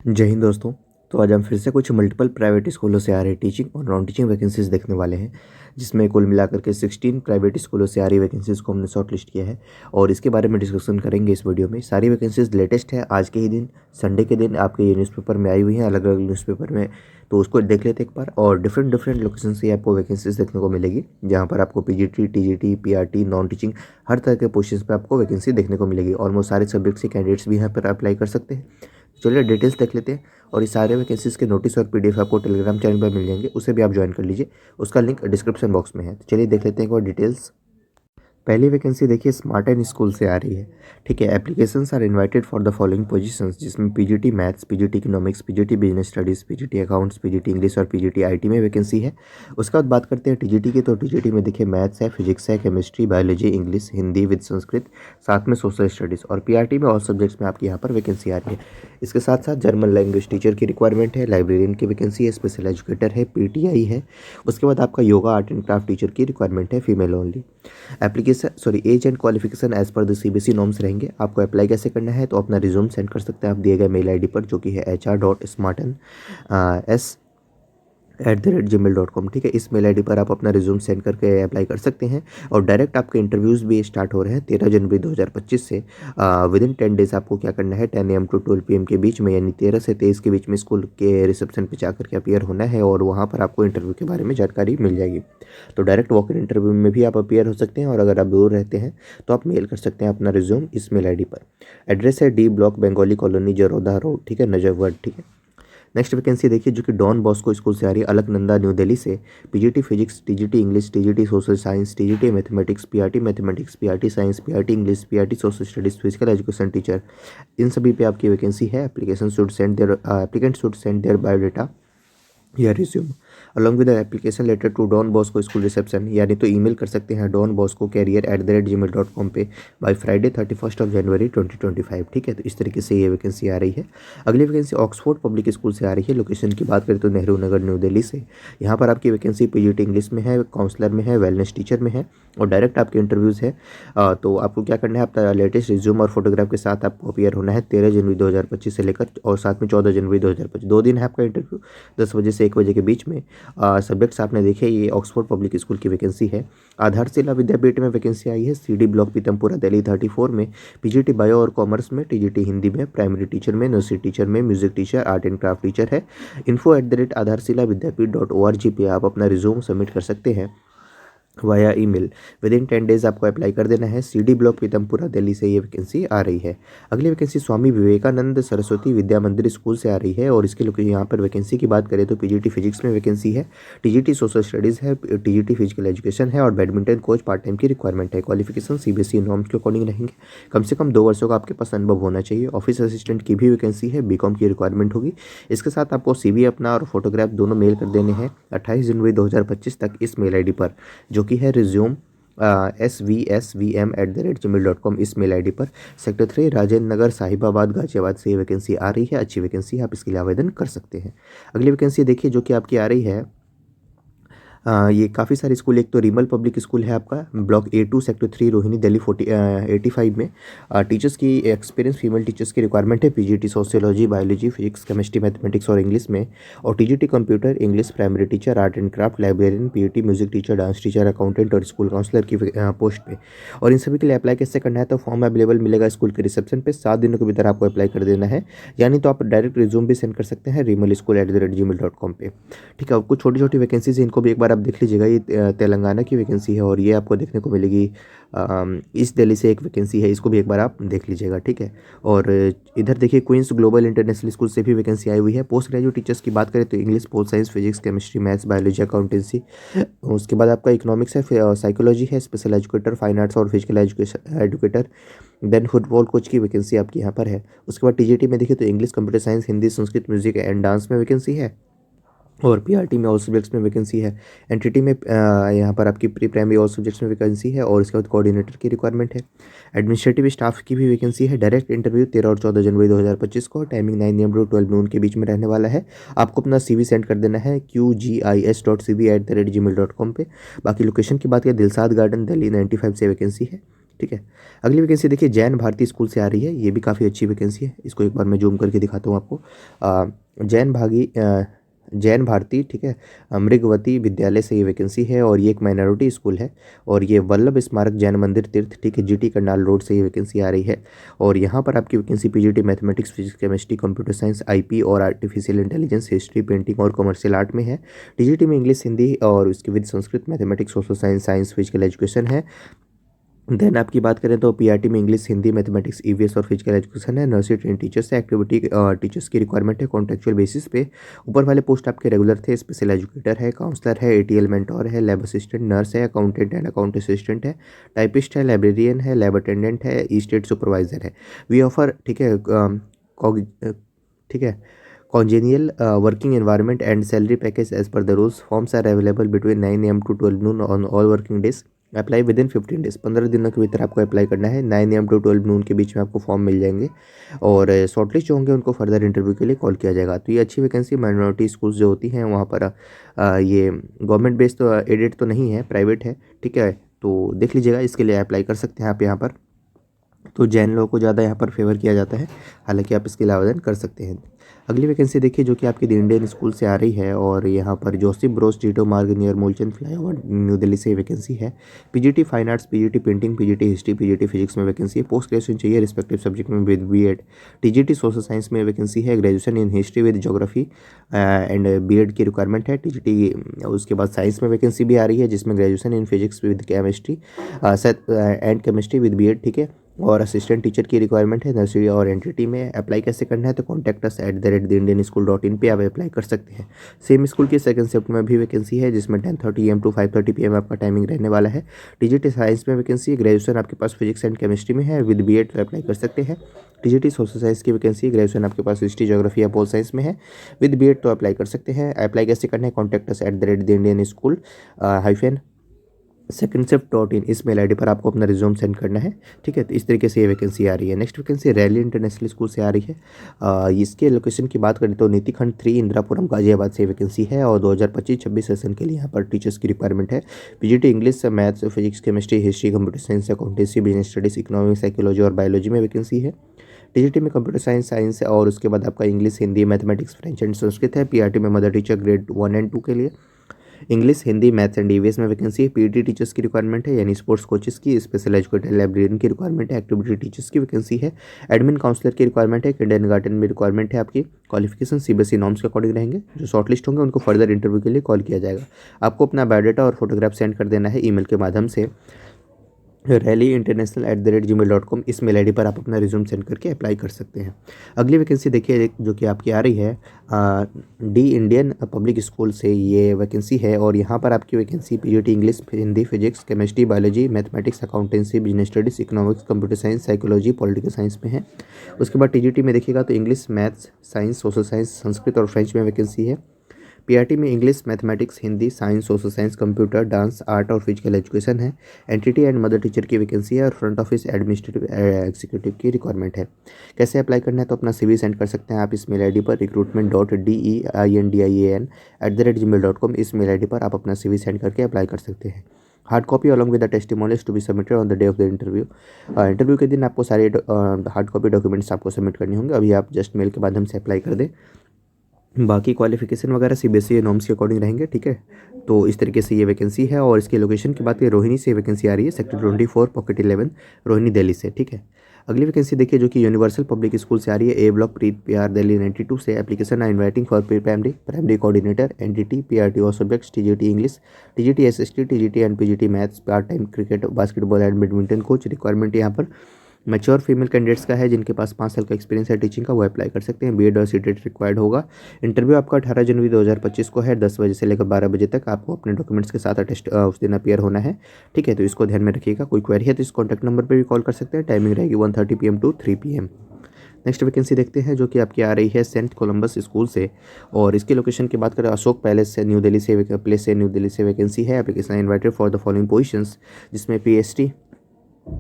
जय हिंद दोस्तों। तो आज हम फिर से कुछ मल्टीपल प्राइवेट स्कूलों से आ रही टीचिंग और नॉन टीचिंग वैकेंसीज देखने वाले हैं, जिसमें कुल मिलाकर के 16 प्राइवेट स्कूलों से आ रही वैकेंसीज को हमने शॉर्ट लिस्ट किया है और इसके बारे में डिस्कशन करेंगे इस वीडियो में। सारी वैकेंसीज लेटेस्ट है, आज के ही दिन संडे के दिन आपके ये न्यूज़पेपर में आई हुई हैं, अलग अलग न्यूज़पेपर में। तो उसको देख लेते एक बार। और डिफरेंट डिफरेंट लोकेशन से आपको वैकेंसीज देखने को मिलेगी, जहाँ पर आपको PGT, TGT, PRT, non teaching हर तरह के पोस्टर्स पर आपको वैकेंसी देखने को मिलेगी। ऑलमोस्ट सारे सब्जेक्ट्स के कैंडिडेट्स भी यहाँ पर अप्लाई कर सकते हैं। चलिए डिटेल्स देख लेते हैं। और इस सारे वैकेंसीज के नोटिस और पीडीएफ आपको टेलीग्राम चैनल पर मिल जाएंगे, उसे भी आप ज्वाइन कर लीजिए। उसका लिंक डिस्क्रिप्शन बॉक्स में है। तो चलिए देख लेते हैं एक बार डिटेल्स। पहली वैकेंसी देखिए स्मार्ट एंड स्कूल से आ रही है। ठीक है, applications are invited for the following positions, जिसमें PGT maths, PGT economics, PGT business studies, PGT accounts, PGT English और पीजीटी आईटी में वैकेंसी है। उसके बाद बात करते हैं टीजीटी की। तो टीजीटी में देखिए मैथ्स है, फिजिक्स है, chemistry, biology, English, Hindi with Sanskrit, साथ में सोशल स्टडीज़। और पीआरटी में ऑल सब्जेक्ट्स में आपकी यहाँ पर वैकेंसी आ रही है। इसके साथ साथ जर्मन लैंग्वेज टीचर की रिक्वायरमेंट है, लाइब्रेरियन की वैकेंसी है, स्पेशल एजुकेटर है, पीटीआई है। उसके बाद आपका yoga art and craft teacher की रिक्वायरमेंट है, female only. Age and qualification age per the CBSE norms रहेंगे। आपको अप्लाई कैसे करना है, तो अपना रिज्यूम सेंड कर सकते हैं आप दिए गए मेल आईडी पर, जो कि है hr.smartan@gmail.com। ठीक है, इस मेल आईडी पर आप अपना रिज्यूम सेंड करके अप्लाई कर सकते हैं। और डायरेक्ट आपके इंटरव्यूज़ भी स्टार्ट हो रहे हैं 13 जनवरी 2025 से। विद इन 10 डेज आपको क्या करना है, 10 AM to 12 PM के बीच में, यानी 13 से 23 के बीच में स्कूल के रिसेप्शन पे जाकर के अपीयर होना है और वहाँ पर आपको इंटरव्यू के बारे में जानकारी मिल जाएगी। तो डायरेक्ट वॉक इन इंटरव्यू में भी आप अपीयर हो सकते हैं, और अगर आप दूर रहते हैं तो आप मेल कर सकते हैं अपना रिज्यूम इस मेल आईडी पर। एड्रेस है D block, Bengali colony, Jharoda road. ठीक है, नजरगढ़। ठीक है। नेक्स्ट वैकेंसी देखिए, जो कि डॉन बॉस्को स्कूल से आ रही है, अलकनंदा, न्यू दिल्ली से। PGT physics, TGT English, TGT social science, TGT mathematics, PRT science, PRT English, PRT social studies, physical education teacher, इन सभी पे आपकी वैकेंसी है। Applicant should send their biodata या resume along with application letter to Don Bosco school reception, यानी तो email कर सकते हैं donbosco@gmail.com पे बाय फ्राइडे 31 जनवरी 2025। ठीक है, तो इस तरीके से ये वैकेंसी आ रही है। अगली वैकेंसी ऑक्सफोर्ड पब्लिक स्कूल से आ रही है। लोकेशन की बात करें तो नेहरू नगर, न्यू दिल्ली से। यहाँ पर आपकी वैकेंसी पीजीटी इंग्लिश में है, काउंसलर में है, वेलनेस टीचर में है, और डायरेक्ट आपके इंटरव्यूज़ है। तो आपको क्या करना है, अपना लेटेस्ट रिज्यूम और फोटोग्राफ के साथ आपको अपीयर होना है 13 जनवरी 2025 से लेकर, और साथ में 14 जनवरी 2025, 2 दिन है आपका इंटरव्यू, 10 बजे से 1 बजे के बीच में। सब्जेक्ट्स आपने देखे, ये ऑक्सफोर्ड पब्लिक स्कूल की वैकेंसी है। आधारशिला विद्यापीठ में वैकेंसी आई है, सीडी ब्लॉक पीतमपुरा दिल्ली 34 में। पीजीटी बायो और कॉमर्स में, टीजीटी हिंदी में, प्राइमरी टीचर में, नर्सरी टीचर में, music teacher, art and craft teacher है। info@aadharsilavidyapith.org पे आप अपना रिज्यूम सबमिट कर सकते हैं via email. With in 10 days आपको अप्लाई कर देना है। सीडी ब्लॉक पीतमपुरा दिल्ली से ये वैकेंसी आ रही है। अगली वैकेंसी स्वामी विवेकानंद सरस्वती विद्या मंदिर स्कूल से आ रही है, और इसके लोकेशन यहाँ पर वैकेंसी की बात करें तो पीजीटी फिजिक्स में वैकेंसी है, टीजीटी सोशल स्टडीज़ है, टीजीटी फिजिकल एजुकेशन है, और बैडमिंटन कोच पार्ट टाइम की रिक्वायरमेंट है। क्वालिफिकेशन सीबीएसई नॉर्म्स के अकॉर्डिंग रहेंगे। कम से कम 2 वर्षों का आपके पास अनुभव होना चाहिए। ऑफिस असिस्टेंट की भी वैकेंसी है, बीकॉम की रिक्वायरमेंट होगी। इसके साथ आपको सीवी अपना और फोटोग्राफ दोनों मेल कर देने हैं 28 जनवरी 2025 तक इस मेल आईडी पर, जो कि है रिज्यूम svsvm@gmail.com, इस मेल आईडी पर। सेक्टर 3 राजेंद्र नगर, साहिबाबाद, गाजियाबाद से ये वैकेंसी आ रही है। अच्छी वैकेंसी है, आप इसके लिए आवेदन कर सकते हैं। अगली वैकेंसी देखिए, जो कि आपकी आ रही है, ये काफ़ी सारे स्कूल, एक तो रिमल पब्लिक स्कूल है आपका, block A2 sector 3 Rohini Delhi 85 में। टीचर्स की एक्सपीरियंस फीमेल टीचर्स की रिक्वायरमेंट है, PGT sociology, biology, physics, chemistry, mathematics और इंग्लिश में, और TGT computer, English, primary teacher, art and craft, librarian, PET, music teacher, dance teacher, accountant और स्कूल काउंसलर की post पे। और इन सभी के लिए अप्लाई कैसे करना है, तो फॉर्म अवेलेबल मिलेगा स्कूल के रिसेप्शन पे, 7 दिनों के भीतर आपको अप्लाई कर देना है, यानी तो आप डायरेक्ट रिज्यूम भी सेंड कर सकते हैं rimalschool@gmail.com पे। ठीक है, कुछ छोटी छोटी वैकेंसीज, इनको भी एक बार आप देख लीजिएगा। ये तेलंगाना की वैकेंसी है, और ये आपको देखने को मिलेगी ईस्ट दिल्ली से एक वैकेंसी है, इसको भी एक बार आप देख लीजिएगा। ठीक है, और इधर देखिए क्वींस ग्लोबल इंटरनेशनल स्कूल से भी वैकेंसी आई हुई है। पोस्ट ग्रेजुएट टीचर्स की बात करें तो English, pol science, physics, chemistry, maths, biology, accountancy. उसके बाद आपका इकोनॉमिक्स है, साइकोलॉजी है, स्पेशल एजुकेटर, फाइन आर्ट्स और physical educator. Then football coach की वैकेंसी आपकी यहाँ पर है। उसके बाद टीजीटी में देखिए तो English, computer science, Hindi, Sanskrit, music and dance में वैकेंसी है, और पीआरटी में ऑल सब्जेक्ट्स में वैकेंसी है। एनटीटी में यहाँ पर आपकी प्री प्राइमरी ऑल सब्जेक्ट्स में वैकेंसी है, और इसके बाद कोऑर्डिनेटर की रिक्वायरमेंट है। एडमिनिस्ट्रेटिव स्टाफ की भी वैकेंसी है। डायरेक्ट इंटरव्यू 13 और 14 जनवरी 2025 को, टाइमिंग 9 AM to 12 noon के बीच में रहने वाला है। आपको अपना CV सेंड कर देना है qgis.cv@gmail.com पे। बाकी लोकेशन की बात करें, दिलसाद गार्डन दिल्ली 95 से वैकेंसी है। ठीक है। अगली वैकेंसी देखिए जैन भारती स्कूल से आ रही है, ये भी काफ़ी अच्छी वैकेंसी है। इसको एक बार मैं जूम करके दिखाता हूँ आपको। जैन जैन भारती, ठीक है, मृगवती विद्यालय से ये वैकेंसी है और ये एक माइनॉरिटी स्कूल है और ये वल्लभ स्मारक जैन मंदिर तीर्थ, ठीक है, जीटी करनाल रोड से ये वैकेंसी आ रही है। और यहाँ पर आपकी vacancy PGT mathematics, physics, chemistry, computer science, IP और आर्टिफिशियल इंटेलिजेंस, हिस्ट्री, पेंटिंग और कमर्शियल आर्ट में है। टीजीटी में इंग्लिश, हिंदी और उसके with Sanskrit, mathematics, social science, science, physical education है। देन आपकी बात करें तो पीआरटी में इंग्लिश, हिंदी, मैथमेटिक्स, ईवीएस और फिजिकल एजुकेशन है। नर्सरी ट्रेन टीचर्स है। एक्टिविटी टीचर्स की रिक्वायरमेंट है कॉन्ट्रेक्चुअल बेसिस पे। ऊपर वाले पोस्ट आपके रेगुलर थे। स्पेशल एजुकेटर है, काउंसलर है, एटीएल मेंटोर है, लैब असिस्टेंट, नर्स है, अकाउंटेंट एंड अकाउंट असिस्टेंट है, टाइपिस्ट है, लाइब्रेरियन है, लैब अटेंडेंट है, ई स्टेट सुपरवाइजर है। वी ऑफर, ठीक है, ठीक है, congenial working environment and salary package as per the rules. Forms are available between 9 AM to 12 noon on all working days. Apply with in 15 days, 15 दिनों के भीतर आपको अप्लाई करना है। 9 AM टू 12 नून के बीच में आपको फॉर्म मिल जाएंगे और शॉर्टलिस्ट जो होंगे उनको फर्दर इंटरव्यू के लिए कॉल किया जाएगा। तो ये अच्छी वैकेंसी माइनॉरिटी स्कूल्स जो होती हैं वहाँ पर ये गवर्नमेंट बेस्ड तो एडेड तो नहीं है, प्राइवेट है, ठीक है। तो देख लीजिएगा, इसके लिए अप्लाई कर सकते हैं आप यहाँ पर। तो जैन लोगों को ज़्यादा यहाँ पर फेवर किया जाता है, हालांकि आप इसके लिए आवेदन कर सकते हैं। अगली वैकेंसी देखिए जो कि आपकी द इंडियन स्कूल से आ रही है और यहाँ पर Joseph Broz Tito Marg near Moolchand flyover New Delhi से वैकेंसी है। PGT fine arts, PGT painting, PGT history, PGT physics में वैकेंसी है। पोस्ट ग्रेजुएशन चाहिए रिस्पेक्टिव सब्जेक्ट में with BEd. TGT social science में वैकेंसी है। Graduation in history with geography and BEd की requirement है। टीजीटी उसके बाद साइंस में वैकेंसी भी आ रही है जिसमें graduation in physics with chemistry and chemistry with BEd, ठीक है। और असिस्टेंट टीचर की रिक्वायरमेंट है नर्सरी और एनटीटी में। अप्लाई कैसे करना है तो कॉन्टैक्ट अस @theindianschool.in पे आप अप्लाई कर सकते हैं। सेम स्कूल की सेकंड शिफ्ट में भी वैकेंसी है जिसमें 10:30 AM टू 5:30 PM आपका टाइमिंग रहने वाला है। टीजीटी साइंस में वैकेंसी है। ग्रेजुएशन आपके पास फिजिक्स एंड केमिस्ट्री में है विद बीएड तो अप्लाई कर सकते हैं। टीजीटी सोशल साइंस की वैकेंसी, ग्रेजुएशन आपके पास हिस्ट्री, ज्योग्राफी या पोल साइंस में है विद बीएड तो अप्लाई कर सकते हैं। अप्लाई कैसे करना है contact us @theindianschool hyphen secondship.in इस मेल आईडी पर आपको अपना रिज्यूम सेंड करना है, ठीक है। तो इस तरीके से ये वैकेंसी आ रही है। Next vacancy rally international school से आ रही है। इसके लोकेशन की बात करें तो नीति खंड 3 इंदिरापुरम गाजियाबाद से वैकेंसी है और 2025-26 सेशन के लिए यहाँ पर टीचर्स की रिक्वायरमेंट है। PGT English, maths, physics, chemistry, history, computer science, accountancy, business studies, economics, psychology और बायोलॉजी में वैकेंसी है। टीजीटी में कंप्यूटर साइंस और उसके बाद आपका English, Hindi, mathematics, French and Sanskrit है। पीआरटी में मदर टीचर ग्रेड 1 एंड 2 के लिए English, Hindi, maths and EVS में वैकेंसी है। पीटी टीचर्स की रिक्वायरमेंट है यानी स्पोर्ट्स कोचेस की। स्पेशल एजुकेटर, लाइब्रेरियन की रिक्वायरमेंट है। एक्टिविटी टीचर्स की वैकेंसी है। एडमिन काउंसलर की रिक्वायरमेंट है। किंडरगार्टन में रिक्वायरमेंट है। आपकी क्वालिफिकेशन सीबीएसई नॉर्म्स के अकॉर्डिंग रहेंगे। जो शॉर्टलिस्ट होंगे उनको फर्दर इंटरव्यू के लिए कॉल किया जाएगा। आपको अपना बायोडाटा और फोटोग्राफ सेंड कर देना है ईमेल के माध्यम से rallyinternational@gmail.com इस मेल आईडी पर आप अपना रिज्यूम सेंड करके अप्लाई कर सकते हैं। अगली वैकेंसी देखिए जो कि आपकी आ रही है डी इंडियन पब्लिक स्कूल से ये वैकेंसी है और यहाँ पर आपकी vacancy PGT English, Hindi, physics, chemistry, biology, mathematics, accountancy, business studies, economics, computer science, psychology, political science में है। उसके बाद टीजीटी में देखिएगा तो English, maths, science, social science, Sanskrit और फ्रेंच में वैकेंसी है। पीआरटी में English, mathematics, Hindi, science, social science, computer, dance, art और फिजिकल एजुकेशन है। एनटीटी एंड मदर टीचर की वैकेंसी है और फ्रंट ऑफिस एडमिनिस्ट्रेटिव एग्जीक्यूटिव की रिक्वायरमेंट है। कैसे अप्लाई करना है तो अपना सीवी सेंड कर सकते हैं आप इस मेल आईडी पर recruitment.deindian@gmail.com इस मेल आईडी पर आप अपना सीवी सेंड करके अप्लाई कर सकते हैं। Hard copy along with the testimonials to be submitted on the day of the interview. Interview के दिन आपको सारे हार्ड कॉपी डॉक्यूमेंट्स आपको सबमिट करने होंगे। अभी आप जस्ट मेल के माध्यम से अप्लाई कर दें। बाकी क्वालिफिकेशन वगैरह सीबीएसई नॉर्म्स के अकॉर्डिंग रहेंगे, ठीक है। तो इस तरीके से ये वैकेंसी है और इसके लोकेशन की बात करें रोहिणी से वैकेंसी आ रही है। सेक्टर 24 पॉकेट 11 रोहिणी दिल्ली से, ठीक है। अगली वैकेंसी देखिए जो कि यूनिवर्सल पब्लिक स्कूल से आ रही है। A block Preet PR Delhi 92 से। Application I inviting for primary coordinator NTT PRT और subjects TGT English, TGT SST, TGT and PGT maths, part time cricket, basketball and badminton coach. Requirement यहाँ पर mature female candidates का है जिनके पास 5 साल का experience है टीचिंग का, वो अप्लाई कर सकते हैं। बीएड और सीटेट रिक्वायर्ड होगा। इंटरव्यू आपका 18 जनवरी 2025 को है 10 बजे से लेकर 12 बजे तक। आपको अपने डॉक्यूमेंट्स के साथ अटेस्ट उस दिन अपीयर होना है, ठीक है। तो इसको ध्यान में रखिएगा। कोई क्वेरी है तो इस कॉन्टैक्ट नंबर पर भी कॉल कर सकते हैं। टाइमिंग रहेगी 1:30 PM to 3 PM। Next vacancy देखते हैं जो कि आपकी आ रही है सेंट कोलंबस स्कूल से और इसकी लोकेशन की बात करें अशोक पैलेस से न्यू दिल्ली से वैकेंसी है। Application invited for the following positions जिसमें पीएचडी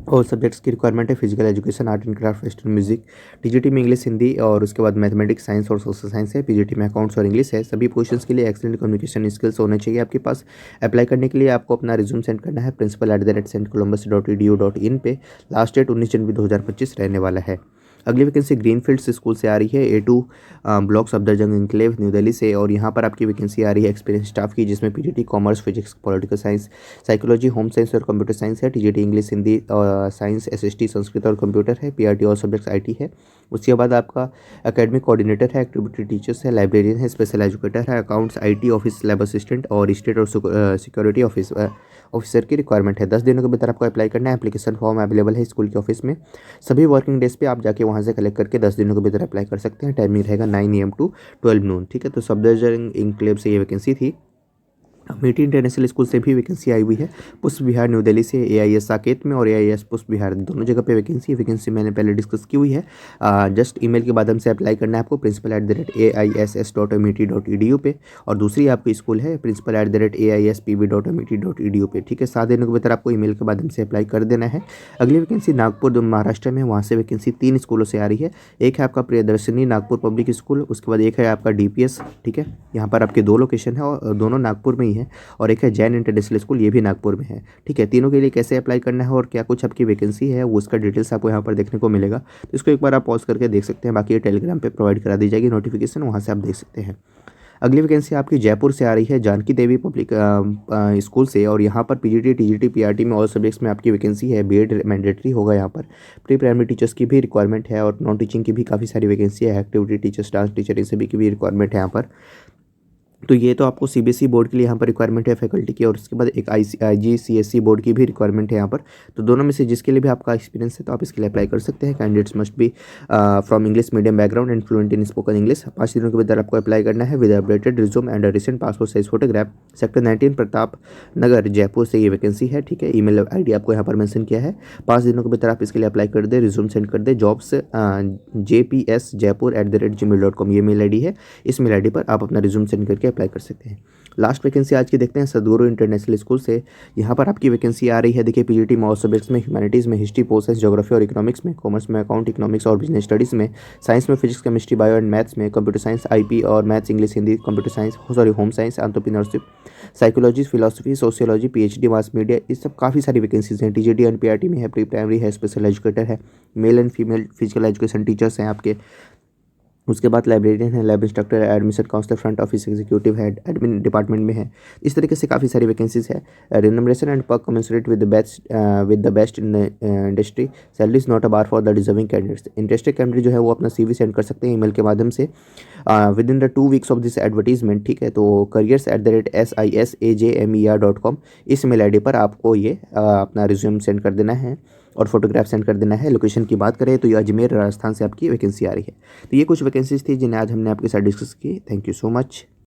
और सब्जेक्ट्स की रिक्वायरमेंट है physical education, art and craft, western music. TGT में इंग्लिश, हिंदी और उसके बाद मैथमेटिक्स, साइंस और सोशल साइंस है। पीजीटी में अकाउंट्स और इंग्लिश है। सभी पोजीशंस के लिए एक्सेलेंट कम्युनिकेशन स्किल्स होने चाहिए आपके पास। अप्लाई करने के लिए आपको अपना रिज्यूम सेंड करना है principal@stcolumbus.edu.in पे। लास्ट डेट 19 जनवरी 2025 रहने वाला है। अगली वैकेंसी ग्रीनफील्ड्स स्कूल से आ रही है, A2 block Safdarjung enclave new Delhi से। और यहाँ पर आपकी वैकेंसी आ रही है एक्सपीरियंस स्टाफ की, जिसमें PGT commerce, physics, political science, psychology, home science और कंप्यूटर साइंस है। टीजीटी इंग्लिश, हिंदी और साइंस, एसएसटी संस्कृत और कंप्यूटर है। पीआरटी और सब्जेक्ट्स आईटी है। उसके बाद आपका एकेडमिक कोऑर्डिनेटर है, एक्टिविटी टीचर्स है, लाइब्रेरियन है, स्पेशल एजुकेटर है, accounts, IT office lab assistant और स्टेट और सिक्योरिटी ऑफिसर की रिक्वायरमेंट है। 10 दिनों के भीतर आपको अप्लाई करना है। एप्लीकेशन फॉर्म अवेलेबल है स्कूल के ऑफिस में। सभी वर्किंग डेज पे आप जाके वहाँ से कलेक्ट करके 10 दिनों के भीतर अप्लाई कर सकते हैं। टाइमिंग रहेगा 9 AM to 12 नून। ठीक है, तो सफदरजंग इंक्लेव से ये वैकेंसी थी। अमेठी इंटरनेशनल स्कूल से भी वैकेंसी आई हुई है। पुष्प विहार न्यू दिल्ली से AIS साकेत में और AIS पुष्प विहार दोनों जगह पे वैकेंसी मैंने पहले डिस्कस की हुई है। जस्ट ईमेल के माध्यम से अप्लाई करना है आपको principal@aiss.amethi.edu पे। और दूसरी आपकी स्कूल है principal@aispb.amethi.edu पे। ठीक है, 7 दिनों के भीतर आपको ईमेल के माध्यम से अप्लाई कर देना है। अगली वैकेंसी नागपुर महाराष्ट्र में, वहाँ से वैकेंसी 3 स्कूलों से आ रही है। एक है आपका प्रियदर्शनी नागपुर पब्लिक स्कूल, उसके बाद एक है आपका DPS। ठीक है, यहाँ पर आपके 2 लोकेशन है और दोनों नागपुर में ही है। और एक है जैन इंटरनेशनल स्कूल, ये भी नागपुर में है। ठीक है, तीनों के लिए कैसे अप्लाई करना है और क्या कुछ आपकी वैकेंसी है वो उसका डिटेल्स आपको यहाँ पर देखने को मिलेगा। तो इसको एक बार आप पॉज करके देख सकते हैं। बाकी ये टेलीग्राम पे प्रोवाइड करा दी जाएगी नोटिफिकेशन, वहाँ से आप देख सकते हैं। अगली वैकेंसी आपकी जयपुर से आ रही है, जानकी देवी पब्लिक स्कूल से। और यहाँ पर पीजीटी, टीजीटी, पीआरटी में ऑल सब्जेक्ट्स में आपकी वैकेंसी है। बीएड मैंडेटरी होगा यहाँ पर। प्री प्राइमरी टीचर्स की भी रिक्वायरमेंट है और नॉन टीचिंग की भी काफ़ी सारी वैकेंसी है। एक्टिविटी टीचर्स, डांस टीचर, इन सभी की भी रिक्वायरमेंट है यहाँ पर। तो ये तो आपको सीबीएसई बोर्ड के लिए यहाँ पर रिक्वायरमेंट है फैकल्टी की। और उसके बाद एक IGCSE बोर्ड की भी रिक्वायरमेंट है यहाँ पर। तो दोनों में से जिसके लिए भी आपका एक्सपीरियंस है तो आप इसके लिए अप्लाई कर सकते हैं। Candidates must be from English medium background and fluent in spoken English. 5 दिनों के भीतर आपको अप्लाई करना है with updated resume and recent passport size photograph. Sector 19 Pratap Nagar Jaipur से ये वैकेंसी है। ठीक है, ईमेल आईडी आपको यहाँ पर मेंशन किया है। 5 दिनों के भीतर आप इसके लिए अप्लाई कर दे, रिज्यूम सेंड कर दे। जॉब्स jpsjaipur@gmail.com ये मेल आईडी है। इस मेल आईडी पर आप अपना रिज्यूम सेंड करके अप्लाई कर सकते हैं। लास्ट वैकेंसी आज की देखते हैं सदगुरु इंटरनेशनल स्कूल से। यहाँ पर आपकी वैकेंसी आ रही है। देखिए, पीजीटी में ऑल सब्जेक्ट्स में, ह्यूमैनिटीज़ में हिस्ट्री, पोल साइंस, ज्योग्राफी और इकोनॉमिक्स में, कॉमर्स में अकाउंट, इकोनॉमिक्स और बिजनेस स्टडीज़ में, साइंस में physics, chemistry, bio and maths में, कंप्यूटर साइंस, आईपी और maths, English, Hindi, computer science, home science, entrepreneurship, psychology, philosophy, sociology, PhD, mass media, ये सब काफ़ी सारी वैकेंसीज हैं। टीजीटी एंड पीआरटी में है, प्री प्राइमरी है, स्पेशल एजुकेटर है, male and female physical education teachers हैं आपके। उसके बाद लाइब्रेरियन है, लैब इंस्ट्रक्टर है, admission counsellor, front office executive है, एडमिन डिपार्टमेंट में है। इस तरीके से काफ़ी सारी वैकेंसीज है। Remuneration and perk commensurate with the best in industry. Salary is not a bar for the deserving candidates. Interested candidate जो है वो अपना CV सेंड कर सकते हैं ईमेल के माध्यम से with in the 2 weeks of this advertisement. ठीक है, तो careers@sisajmer.com इस मेल आईडी पर आपको ये अपना रिज्यूम सेंड कर देना है और फोटोग्राफ सेंड कर देना है। लोकेशन की बात करें तो ये अजमेर राजस्थान से आपकी वैकेंसी आ रही है। तो ये कुछ वैकेंसीज थी जिन्हें आज हमने आपके साथ डिस्कस की। Thank you so much.